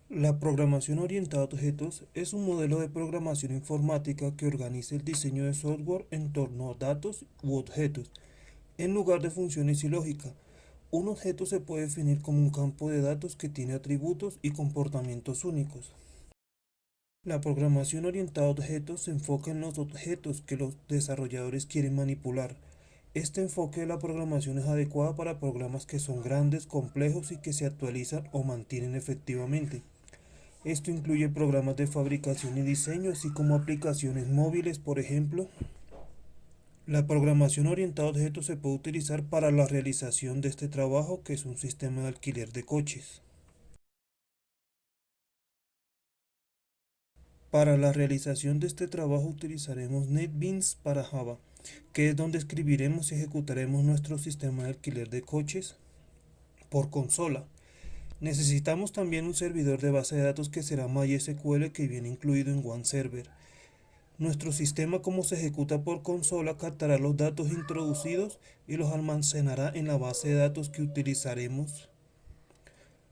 La programación orientada a objetos es un modelo de programación informática que organiza el diseño de software en torno a datos u objetos, en lugar de funciones y lógica. Un objeto se puede definir como un campo de datos que tiene atributos y comportamientos únicos. La programación orientada a objetos se enfoca en los objetos que los desarrolladores quieren manipular. Este enfoque de la programación es adecuado para programas que son grandes, complejos y que se actualizan o mantienen efectivamente. Esto incluye programas de fabricación y diseño, así como aplicaciones móviles, por ejemplo. La programación orientada a objetos se puede utilizar para la realización de este trabajo, que es un sistema de alquiler de coches. Para la realización de este trabajo utilizaremos NetBeans para Java, que es donde escribiremos y ejecutaremos nuestro sistema de alquiler de coches por consola. Necesitamos también un servidor de base de datos que será MySQL, que viene incluido en OneServer. Nuestro sistema, como se ejecuta por consola, captará los datos introducidos y los almacenará en la base de datos que utilizaremos.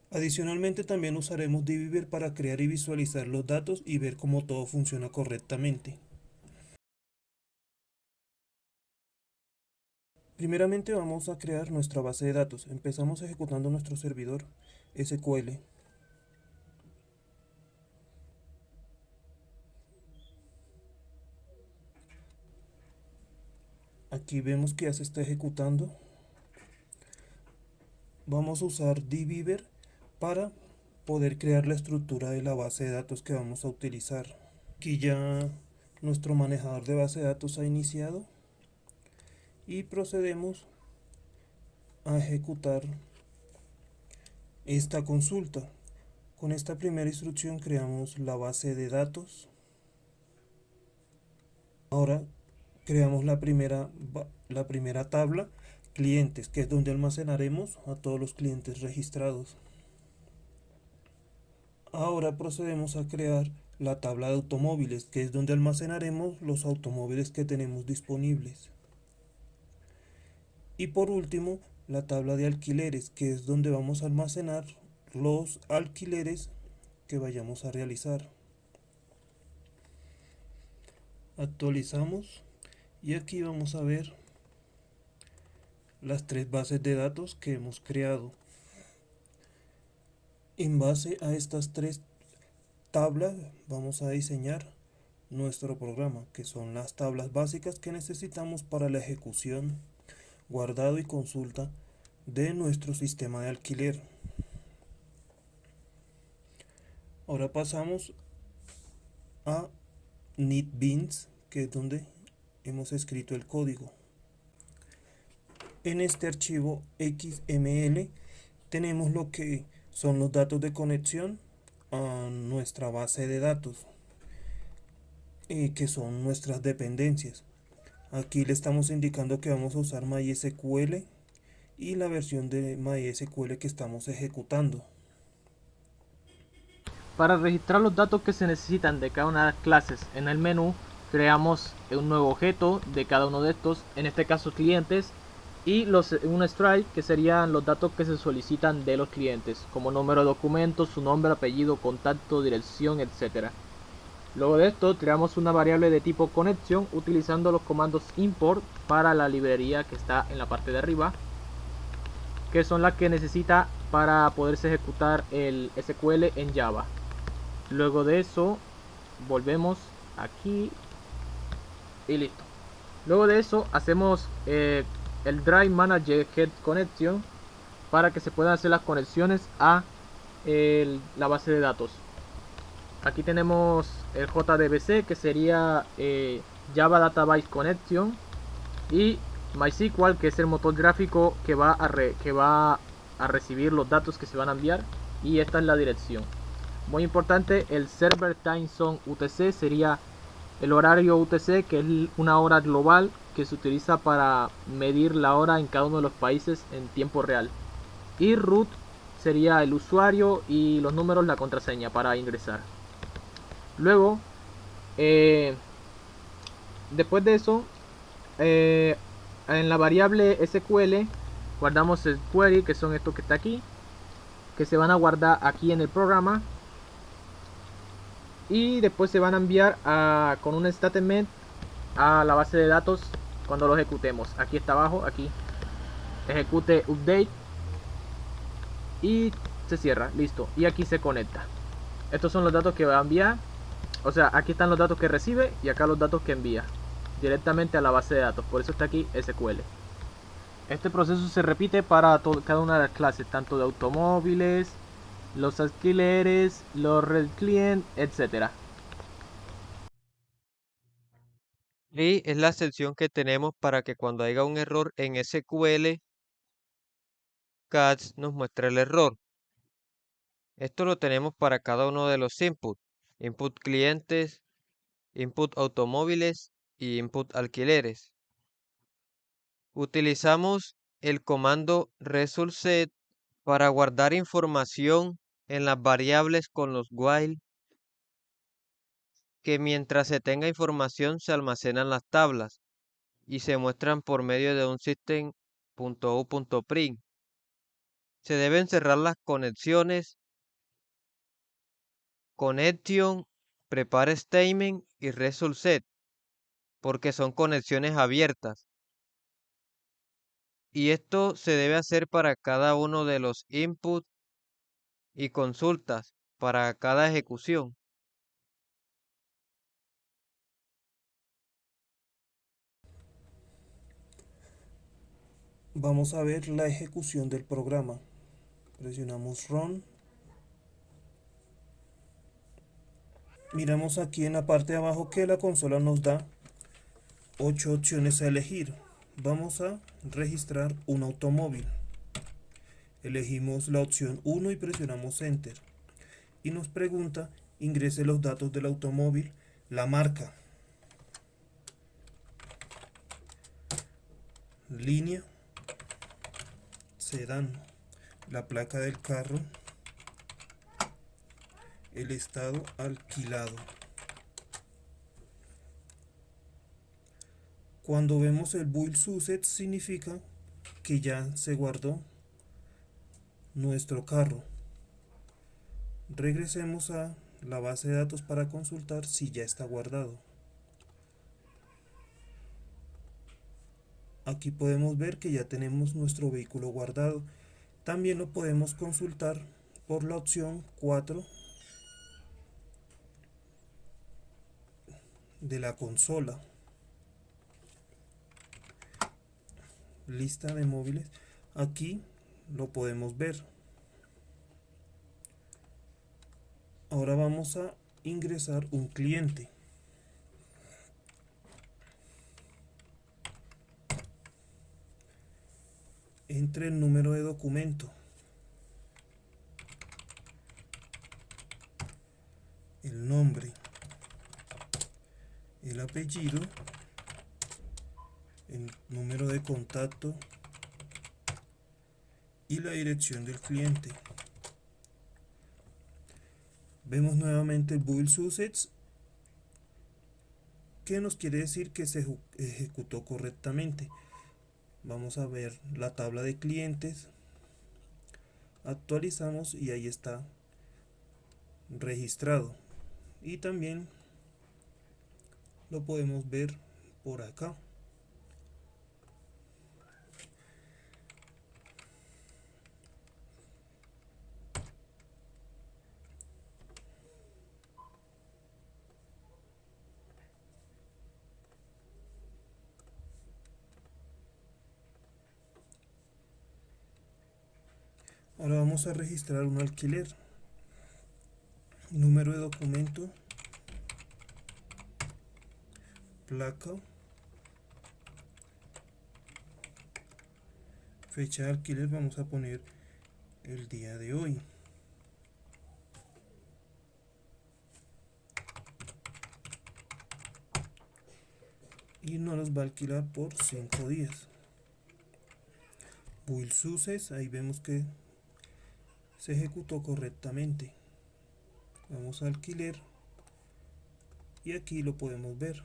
Adicionalmente, también usaremos dbeaver para crear y visualizar los datos y ver cómo todo funciona correctamente. Primeramente vamos a crear nuestra base de datos. Empezamos ejecutando nuestro servidor SQL. Aquí vemos que ya se está ejecutando. Vamos a usar dbeaver para poder crear la estructura de la base de datos que vamos a utilizar. Aquí ya nuestro manejador de base de datos ha iniciado y procedemos a ejecutar esta consulta. Con esta primera instrucción creamos la base de datos. Ahora creamos la primera tabla, clientes, que es donde almacenaremos a todos los clientes registrados. Ahora procedemos a crear la tabla de automóviles, que es donde almacenaremos los automóviles que tenemos disponibles. Y por último, la tabla de alquileres, que es donde vamos a almacenar los alquileres que vayamos a realizar. Actualizamos y aquí vamos a ver las tres bases de datos que hemos creado. En base a estas tres tablas vamos a diseñar nuestro programa, que son las tablas básicas que necesitamos para la ejecución, guardado y consulta de nuestro sistema de alquiler. Ahora pasamos a NetBeans, que es donde hemos escrito el código. En este archivo XML tenemos lo que son los datos de conexión a nuestra base de datos, que son nuestras dependencias. Aquí le estamos indicando que vamos a usar MySQL y la versión de MySQL que estamos ejecutando. Para registrar los datos que se necesitan de cada una de las clases en el menú, creamos un nuevo objeto de cada uno de estos, en este caso clientes, y un strike, que serían los datos que se solicitan de los clientes, como número de documento, su nombre, apellido, contacto, dirección, etc. Luego de esto creamos una variable de tipo connection utilizando los comandos import para la librería que está en la parte de arriba, que son las que necesita para poderse ejecutar el SQL en Java. Luego de eso volvemos aquí y listo. Luego de eso hacemos el Drive Manager Head Connection para que se puedan hacer las conexiones a la base de datos. Aquí tenemos el JDBC, que sería Java Database Connection, y MySQL, que es el motor gráfico que va a recibir los datos que se van a enviar, y esta es la dirección. Muy importante, el Server Time Zone UTC sería el horario UTC, que es una hora global que se utiliza para medir la hora en cada uno de los países en tiempo real. Y root sería el usuario y los números, la contraseña para ingresar. Luego, después de eso, en la variable SQL guardamos el query, que son estos que está aquí, que se van a guardar aquí en el programa. y después se van a enviar con un statement a la base de datos cuando lo ejecutemos. Aquí está abajo, aquí ejecute update y se cierra, listo, y aquí se conecta. Estos son los datos que va a enviar, o sea, aquí están los datos que recibe y acá los datos que envía directamente a la base de datos, por eso está aquí SQL. Este proceso se repite para cada una de las clases, tanto de automóviles, los alquileres, los red client, etcétera. Y es la sección que tenemos para que cuando haya un error en SQL, CATS nos muestre el error. Esto lo tenemos para cada uno de los inputs. Input clientes, input automóviles y input alquileres. Utilizamos el comando resultSet para guardar información en las variables con los while, que mientras se tenga información se almacenan las tablas y se muestran por medio de un system.out.print. Se deben cerrar las conexiones connection, prepare statement y resultSet porque son conexiones abiertas. Y esto se debe hacer para cada uno de los inputs y consultas para cada ejecución. Vamos a ver la ejecución del programa. Presionamos Run. Miramos aquí en la parte de abajo que la consola nos da 8 opciones a elegir. Vamos a registrar un automóvil. Elegimos la opción 1 y presionamos Enter. Y nos pregunta, ingrese los datos del automóvil, la marca, línea, sedán, la placa del carro, el estado alquilado. Cuando vemos el build success significa que ya se guardó nuestro carro. Regresemos a la base de datos para consultar si ya está guardado. Aquí podemos ver que ya tenemos nuestro vehículo guardado. También lo podemos consultar por la opción 4 de la consola. Lista de móviles. Aquí lo podemos ver. Ahora vamos a ingresar un cliente. Entre el número de documento, el nombre, el apellido, el número de contacto y la dirección del cliente. Vemos nuevamente el build success, que nos quiere decir que se ejecutó correctamente. Vamos a ver la tabla de clientes, actualizamos y ahí está registrado. Y también lo podemos ver por acá. Ahora vamos a registrar un alquiler. Número de documento, placa, fecha de alquiler, vamos a poner el día de hoy. Y nos los va a alquilar por 5 días. Build success, ahí vemos que se ejecutó correctamente. Vamos a alquiler y aquí lo podemos ver.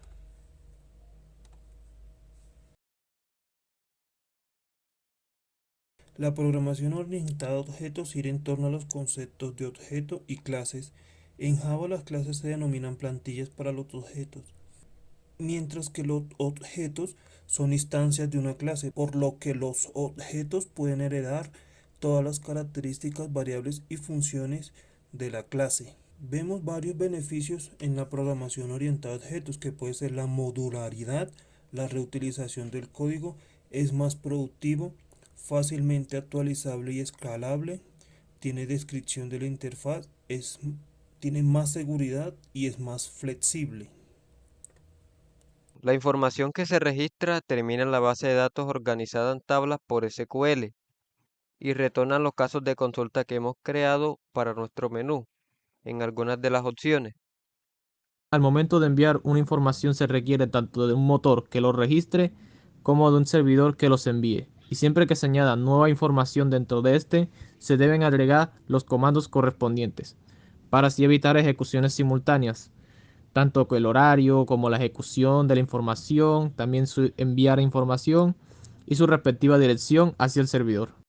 La programación orientada a objetos gira en torno a los conceptos de objeto y clases En Java las clases se denominan plantillas para los objetos, mientras que los objetos son instancias de una clase, por lo que los objetos pueden heredar todas las características, variables y funciones de la clase. Vemos varios beneficios en la programación orientada a objetos, que puede ser la modularidad, la reutilización del código, es más productivo, fácilmente actualizable y escalable, tiene descripción de la interfaz, tiene más seguridad y es más flexible. La información que se registra termina en la base de datos organizada en tablas por SQL y retorna los casos de consulta que hemos creado para nuestro menú en algunas de las opciones. Al momento de enviar una información se requiere tanto de un motor que lo registre como de un servidor que los envíe. Y siempre que se añada nueva información dentro de este, se deben agregar los comandos correspondientes para así evitar ejecuciones simultáneas, tanto que el horario como la ejecución de la información, también enviar información y su respectiva dirección hacia el servidor.